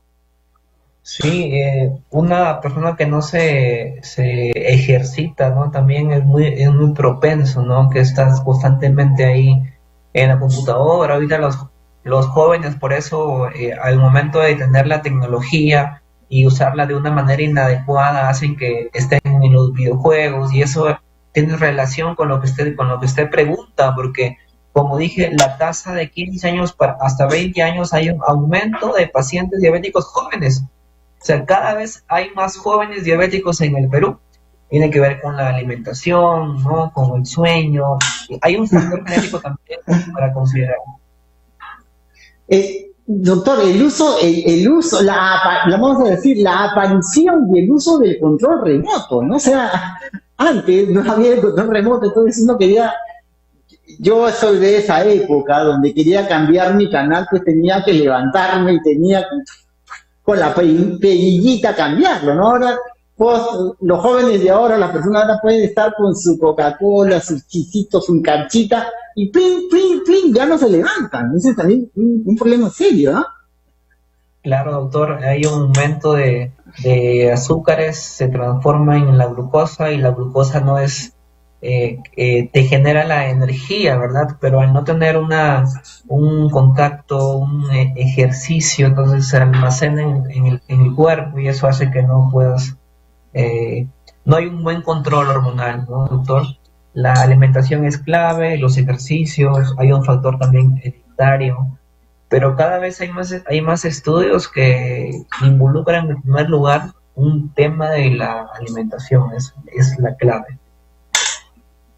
Speaker 3: Sí, una persona que no se ejercita, ¿no? También es muy propenso, ¿no? Que estás constantemente ahí en la computadora. Ahorita los jóvenes, por eso, al momento de tener la tecnología y usarla de una manera inadecuada, hacen que estén en los videojuegos, y eso tiene relación con lo que usted pregunta, porque, como dije, la tasa de 15 años hasta 20 años hay un aumento de pacientes diabéticos jóvenes. O sea, cada vez hay más jóvenes diabéticos en el Perú. Tiene que ver con la alimentación, ¿no? Con el sueño. Hay un factor genético también para considerar.
Speaker 1: Doctor, vamos a decir, la aparición y el uso del control remoto, ¿no? O sea, antes no había el control remoto, entonces yo soy de esa época donde quería cambiar mi canal, pues tenía que levantarme y tenía con la perillita cambiarlo, ¿no? Ahora, pues, los jóvenes de ahora, las personas ahora pueden estar con su Coca-Cola, sus chisitos, su canchita, y plin, plin, plin, ya no se levantan. Ese es también un problema serio, ¿no?
Speaker 3: Claro, doctor, hay un aumento de azúcares, se transforma en la glucosa, y la glucosa no es, te genera la energía, ¿verdad? Pero al no tener un contacto, un ejercicio, entonces se almacena en el cuerpo, y eso hace que no puedas, no hay un buen control hormonal, ¿no, doctor? La alimentación es clave, los ejercicios, hay un factor también hereditario, pero cada vez hay más estudios que involucran en primer lugar un tema de la alimentación, es la clave.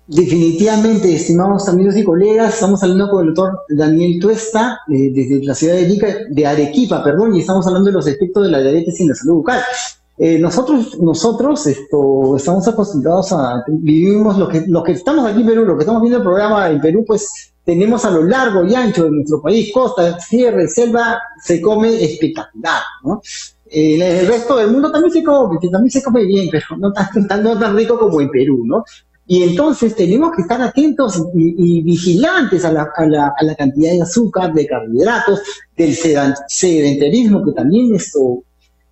Speaker 1: Definitivamente, estimados amigos y colegas, estamos hablando con el doctor Daniel Tuesta, desde la ciudad de Arequipa, y estamos hablando de los efectos de la diabetes en la salud bucal. Nosotros estamos acostumbrados vivimos lo que estamos aquí en Perú, lo que estamos viendo el programa en Perú, pues tenemos a lo largo y ancho de nuestro país, costa, sierra, selva, se come espectacular, ¿no? En el resto del mundo también se come bien, pero no tan rico como en Perú, ¿no? Y entonces tenemos que estar atentos y vigilantes a la cantidad de azúcar, de carbohidratos, del sedentarismo, que también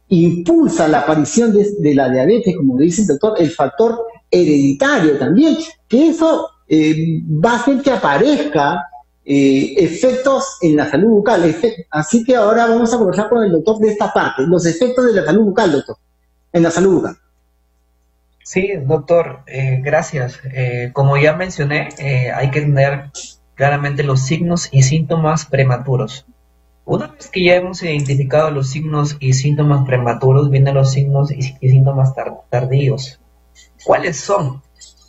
Speaker 1: impulsa la aparición de la diabetes, como dice el doctor, el factor hereditario también, que eso va a hacer que aparezca efectos en la salud bucal. Así que ahora vamos a conversar con el doctor de esta parte, los efectos de la salud bucal, doctor, en la salud bucal.
Speaker 3: Sí, doctor, gracias. Como ya mencioné, hay que tener claramente los signos y síntomas prematuros. Una vez que ya hemos identificado los signos y síntomas prematuros, vienen los signos y síntomas tardíos. ¿Cuáles son?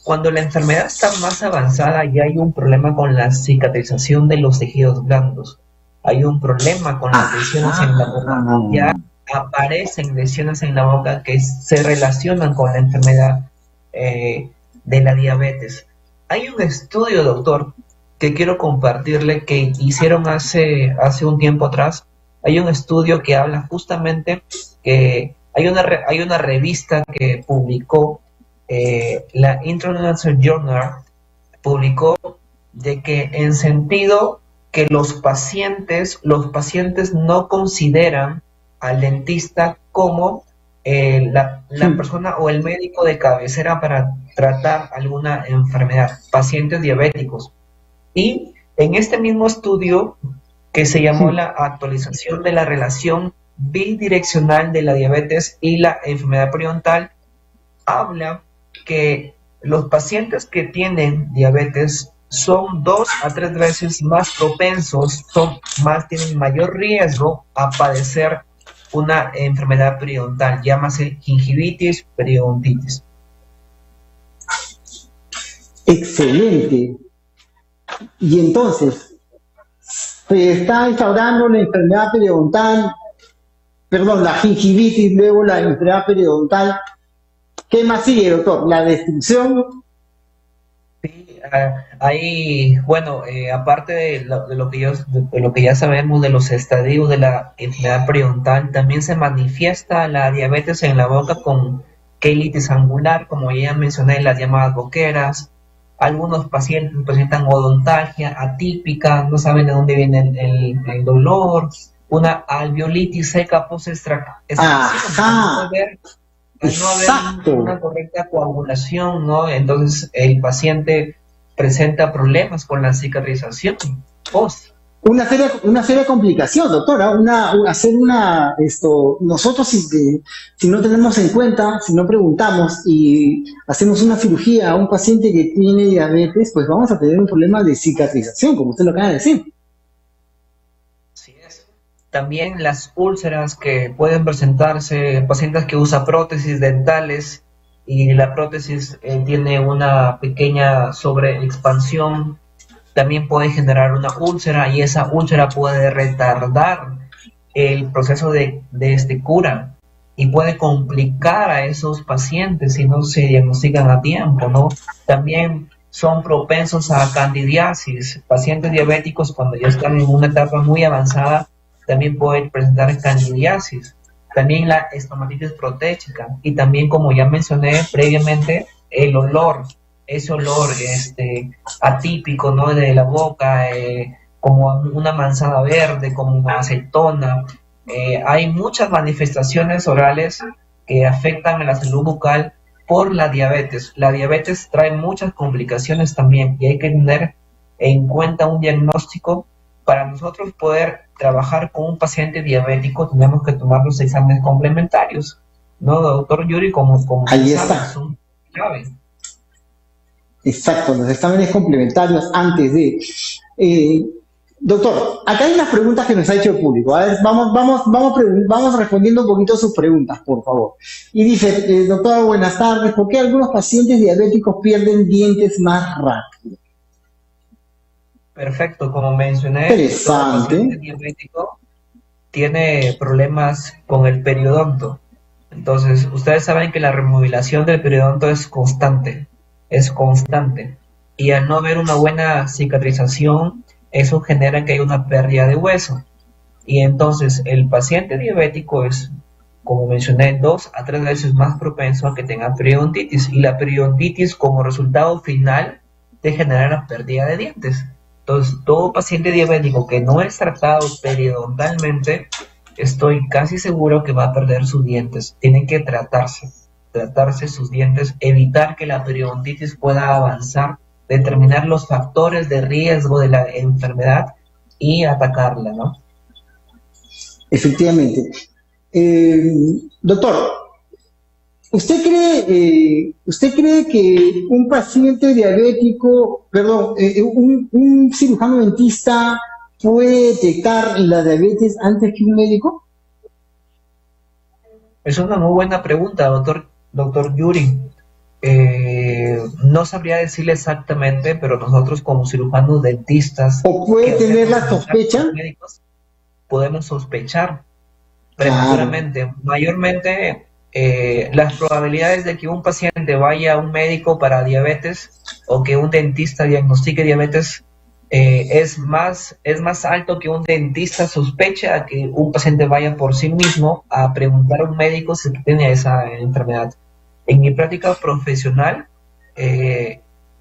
Speaker 3: Cuando la enfermedad está más avanzada, ya hay un problema con la cicatrización de los tejidos blandos. Hay un problema con las lesiones en la boca. Ya aparecen lesiones en la boca que se relacionan con la enfermedad. de la diabetes. Hay un estudio, doctor, que quiero compartirle que hicieron hace un tiempo atrás. Hay un estudio que habla justamente que hay una revista que publicó, la International Journal, publicó de que en sentido que los pacientes no consideran al dentista como la persona o el médico de cabecera para tratar alguna enfermedad, pacientes diabéticos. Y en este mismo estudio, que se llamó la actualización de la relación bidireccional de la diabetes y la enfermedad periodontal, habla que los pacientes que tienen diabetes son 2 a 3 veces más propensos, tienen mayor riesgo a padecer una enfermedad periodontal, llámase gingivitis, periodontitis.
Speaker 1: Excelente. Y entonces, se está instaurando la enfermedad periodontal, perdón, la gingivitis, luego la enfermedad periodontal. ¿Qué más sigue, doctor? ¿La destrucción?
Speaker 3: Sí, ahí, bueno, aparte de lo que ya sabemos de los estadios de la enfermedad periodontal, también se manifiesta la diabetes en la boca con quelitis angular, como ya mencioné, las llamadas boqueras. Algunos pacientes presentan odontalgia atípica, no saben de dónde viene el dolor, una alveolitis seca post-extractiva, al no haber una correcta coagulación, ¿no? Entonces el paciente presenta problemas con la cicatrización post.
Speaker 1: Una seria complicación, doctora. Nosotros si no tenemos en cuenta, si no preguntamos y hacemos una cirugía a un paciente que tiene diabetes, pues vamos a tener un problema de cicatrización, como usted lo acaba de decir.
Speaker 3: Así es. También las úlceras que pueden presentarse en pacientes que usan prótesis dentales y la prótesis tiene una pequeña sobreexpansión, también puede generar una úlcera y esa úlcera puede retardar el proceso de cura y puede complicar a esos pacientes si no se diagnostican a tiempo, ¿no? También son propensos a candidiasis. Pacientes diabéticos cuando ya están en una etapa muy avanzada también pueden presentar candidiasis. También la estomatitis protética y también, como ya mencioné previamente, el olor. Ese olor atípico, ¿no?, de la boca, como una manzana verde, como una acetona. Hay muchas manifestaciones orales que afectan a la salud bucal por la diabetes. La diabetes trae muchas complicaciones también y hay que tener en cuenta un diagnóstico. Para nosotros poder trabajar con un paciente diabético tenemos que tomar los exámenes complementarios, ¿no, doctor Yuri? Como
Speaker 1: ahí está.
Speaker 3: Son claves.
Speaker 1: Exacto, los exámenes complementarios antes de... doctor, acá hay unas preguntas que nos ha hecho el público. A ver, vamos respondiendo un poquito a sus preguntas, por favor. Y dice, doctor, buenas tardes, ¿por qué algunos pacientes diabéticos pierden dientes más rápido?
Speaker 3: Perfecto, como mencioné,
Speaker 1: interesante.
Speaker 3: El paciente diabético tiene problemas con el periodonto. Entonces, ustedes saben que la remodelación del periodonto es constante. Y al no haber una buena cicatrización, eso genera que hay una pérdida de hueso. Y entonces el paciente diabético es, como mencioné, 2 a 3 veces más propenso a que tenga periodontitis. Y la periodontitis, como resultado final, te genera la pérdida de dientes. Entonces, todo paciente diabético que no es tratado periodontalmente, estoy casi seguro que va a perder sus dientes. Tienen que tratarse sus dientes, evitar que la periodontitis pueda avanzar, determinar los factores de riesgo de la enfermedad y atacarla, ¿no?
Speaker 1: Efectivamente. Doctor, ¿usted cree que un paciente diabético, un cirujano dentista puede detectar la diabetes antes que un médico?
Speaker 3: Es una muy buena pregunta, doctor Yuri. No sabría decirle exactamente, pero nosotros como cirujanos dentistas...
Speaker 1: ¿O puede tener la sospecha?
Speaker 3: Médicos, podemos sospechar prematuramente. Mayormente las probabilidades de que un paciente vaya a un médico para diabetes o que un dentista diagnostique diabetes es más alto que un dentista sospeche a que un paciente vaya por sí mismo a preguntar a un médico si tiene esa enfermedad. En mi práctica profesional,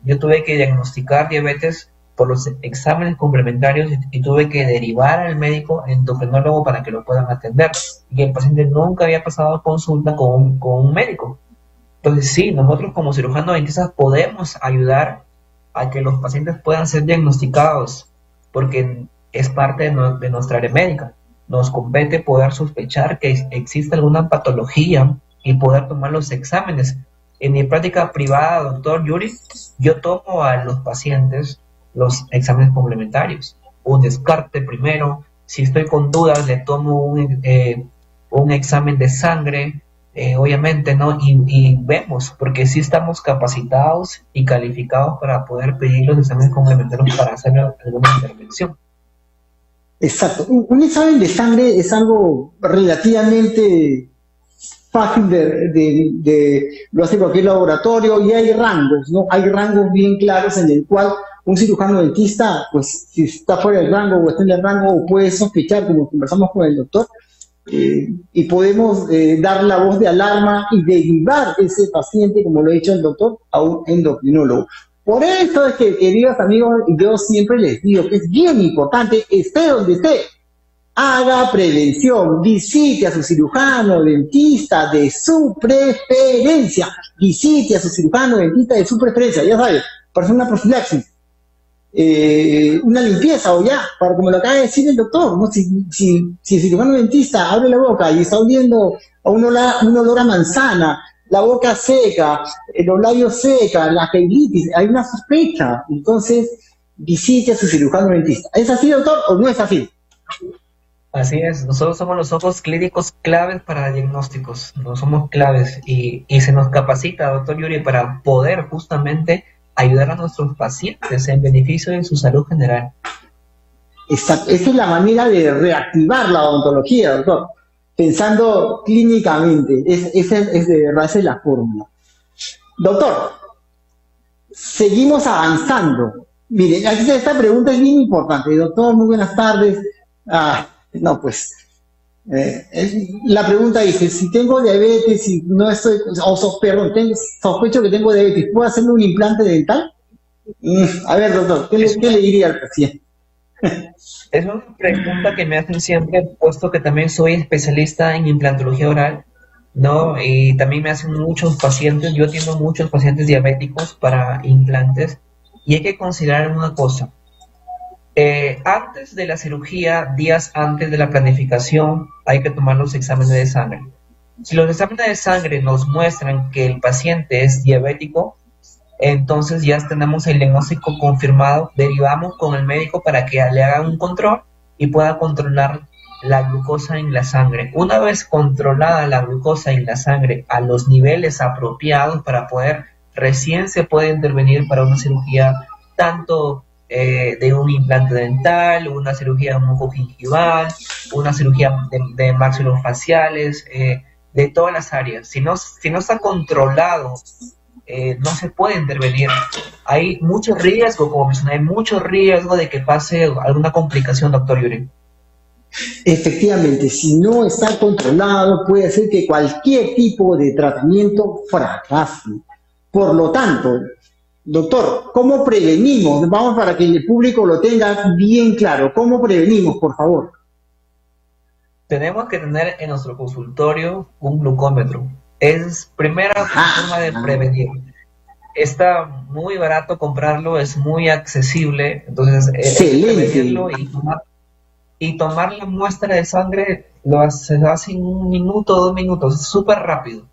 Speaker 3: yo tuve que diagnosticar diabetes por los exámenes complementarios y tuve que derivar al médico endocrinólogo para que lo puedan atender. Y el paciente nunca había pasado consulta con un médico. Entonces sí, nosotros como cirujanos dentistas podemos ayudar a que los pacientes puedan ser diagnosticados, porque es parte de nuestra área médica. Nos compete poder sospechar que existe alguna patología y poder tomar los exámenes. En mi práctica privada, doctor Yuri, yo tomo a los pacientes los exámenes complementarios, un descarte primero, si estoy con dudas le tomo un examen de sangre, obviamente, ¿no? Y vemos, porque sí estamos capacitados y calificados para poder pedir los exámenes complementarios para hacer alguna intervención.
Speaker 1: Exacto. Un examen de sangre es algo relativamente fácil lo hace cualquier laboratorio y hay rangos, ¿no? Hay rangos bien claros en el cual un cirujano dentista, pues si está fuera del rango o está en el rango o puede sospechar, como conversamos con el doctor, y podemos dar la voz de alarma y derivar ese paciente, como lo ha dicho el doctor, a un endocrinólogo. Por eso es que, queridos amigos, yo siempre les digo que es bien importante, esté donde esté, haga prevención, visite a su cirujano dentista de su preferencia, visite a su cirujano dentista de su preferencia, ya sabes, para hacer una profilaxis, una limpieza o ya, para como lo acaba de decir el doctor, ¿no? Si el cirujano dentista abre la boca y está oliendo a un olor a manzana, la boca seca, los labios secos, la gingivitis, hay una sospecha, entonces visite a su cirujano dentista. ¿Es así, doctor, o no es así?
Speaker 3: Así es, nosotros somos los ojos clínicos claves para diagnósticos, no somos claves y se nos capacita, doctor Yuri, para poder justamente ayudar a nuestros pacientes en beneficio de su salud general.
Speaker 1: Exacto, esa es la manera de reactivar la odontología, doctor, pensando clínicamente, esa es de verdad, esa es la fórmula. Doctor, seguimos avanzando. Mire, aquí esta pregunta es bien importante, doctor, muy buenas tardes. No, pues, la pregunta dice, si tengo diabetes, si no estoy, sospecho que tengo diabetes, ¿puedo hacerme un implante dental? A ver, doctor, ¿qué le diría al paciente?
Speaker 3: Es una pregunta que me hacen siempre, puesto que también soy especialista en implantología oral, ¿no? Y también me hacen muchos pacientes, yo atiendo muchos pacientes diabéticos para implantes, y hay que considerar una cosa. Antes de la cirugía, días antes de la planificación, hay que tomar los exámenes de sangre. Si los exámenes de sangre nos muestran que el paciente es diabético, entonces ya tenemos el diagnóstico confirmado, derivamos con el médico para que le haga un control y pueda controlar la glucosa en la sangre. Una vez controlada la glucosa en la sangre a los niveles apropiados para poder, recién se puede intervenir para una cirugía tanto de un implante dental, una cirugía mucogingival, una cirugía de maxilofaciales, de todas las áreas. Si no está controlado, no se puede intervenir. Hay mucho riesgo, como mencioné, hay mucho riesgo de que pase alguna complicación, doctor Yuri.
Speaker 1: Efectivamente, si no está controlado, puede ser que cualquier tipo de tratamiento fracase. Por lo tanto, doctor, ¿cómo prevenimos? Vamos para que el público lo tenga bien claro. ¿Cómo prevenimos, por favor?
Speaker 3: Tenemos que tener en nuestro consultorio un glucómetro. Es primera forma de prevenir. Está muy barato comprarlo, es muy accesible. Entonces, prevenirlo y tomar la muestra de sangre se hace en 1 minuto, 2 minutos, es súper rápido.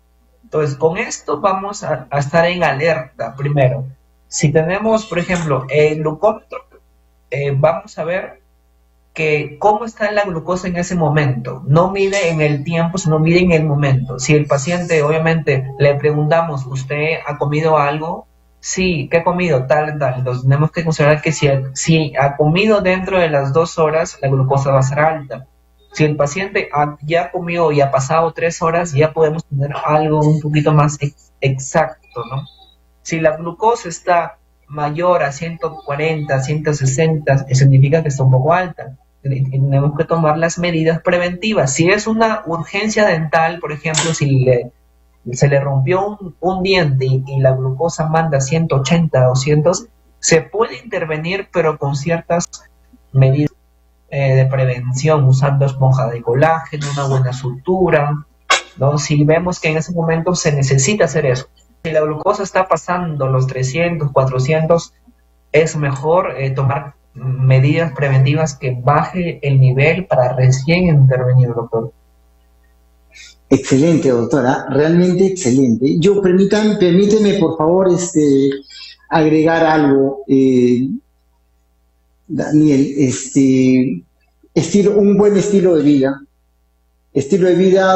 Speaker 3: Entonces, con esto vamos a estar en alerta primero. Si tenemos, por ejemplo, el glucómetro, vamos a ver que cómo está la glucosa en ese momento. No mide en el tiempo, sino mide en el momento. Si el paciente, obviamente, le preguntamos, ¿usted ha comido algo? Sí, ¿qué ha comido? Tal, tal. Entonces tenemos que considerar que si ha comido dentro de las 2 horas, la glucosa va a ser alta. Si el paciente ya comió y ha pasado 3 horas, ya podemos tener algo un poquito más exacto, ¿no? Si la glucosa está mayor a 140, 160, significa que está un poco alta. Tenemos que tomar las medidas preventivas. Si es una urgencia dental, por ejemplo, si se le rompió un diente y la glucosa manda 180, 200, se puede intervenir, pero con ciertas medidas de prevención, usando esponja de colágeno, una buena sutura, ¿no? Si vemos que en ese momento se necesita hacer eso. Si la glucosa está pasando los 300, 400, es mejor tomar medidas preventivas que baje el nivel para recién intervenir, doctor.
Speaker 1: Excelente, doctora, realmente excelente. Permíteme, por favor, agregar algo, Daniel, un buen estilo de vida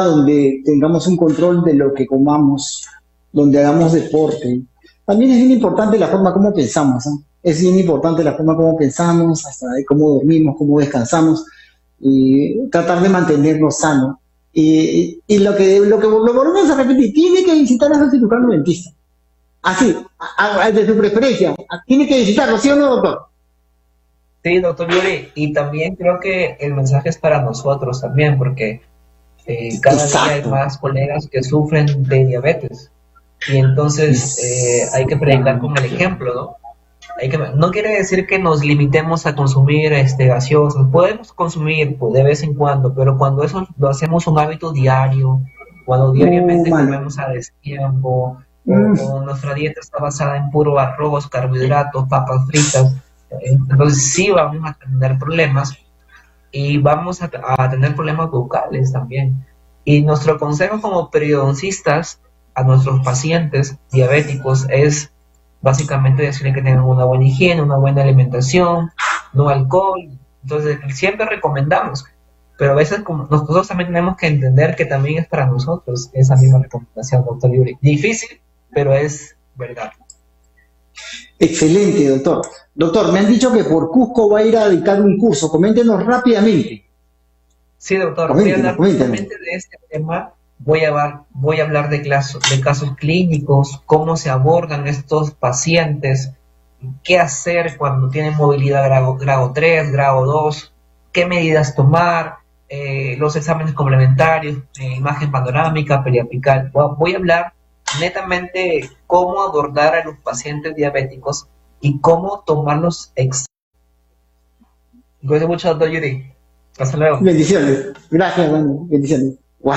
Speaker 1: donde tengamos un control de lo que comamos, donde hagamos deporte. También es bien importante la forma como pensamos, ¿eh? Es bien importante la forma como pensamos, hasta de cómo dormimos, cómo descansamos, y tratar de mantenernos sanos. Y lo volvemos a repetir, tiene que visitar a su cirujano dentista. Así, de su preferencia, tiene que visitarlo, ¿sí o no, doctor?
Speaker 3: Sí, doctor Yuri, y también creo que el mensaje es para nosotros también, porque cada día hay más colegas que sufren de diabetes, y entonces hay que predicar con el ejemplo, ¿no? No quiere decir que nos limitemos a consumir gaseosas. Podemos consumir de vez en cuando, pero cuando eso lo hacemos un hábito diario, cuando diariamente comemos a destiempo, o nuestra dieta está basada en puro arroz, carbohidratos, papas fritas, entonces sí vamos a tener problemas, y vamos a tener problemas bucales también. Y nuestro consejo como periodoncistas a nuestros pacientes diabéticos es básicamente decirle que tengan una buena higiene, una buena alimentación, no alcohol. Entonces siempre recomendamos, pero a veces nosotros también tenemos que entender que también es para nosotros esa misma recomendación, doctor Yuri. Difícil, pero es verdad.
Speaker 1: Excelente, doctor. Doctor, me han dicho que por Cusco va a ir a dictar un curso. Coméntenos rápidamente.
Speaker 3: Sí, doctor, voy a hablar rápidamente de este tema. Voy a hablar de casos clínicos, cómo se abordan estos pacientes, qué hacer cuando tienen movilidad grado 3, grado 2, qué medidas tomar, los exámenes complementarios, imagen panorámica, periapical. Voy a hablar netamente cómo abordar a los pacientes diabéticos y cómo tomar los exámenes. Gracias mucho, doctor Yuri. Hasta luego.
Speaker 1: Bendiciones. Gracias, Dani. Bendiciones. ¡Wow!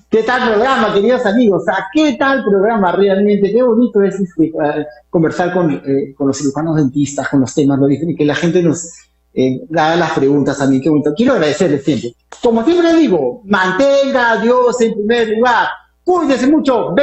Speaker 1: ¿Qué tal programa, queridos amigos? ¿Qué tal programa realmente? Qué bonito es conversar con los cirujanos dentistas, con los temas, lo dicen, y que la gente nos haga las preguntas a mí. Qué bonito. Quiero agradecerles siempre. Como siempre digo, mantenga a Dios en primer lugar. Cuídense mucho.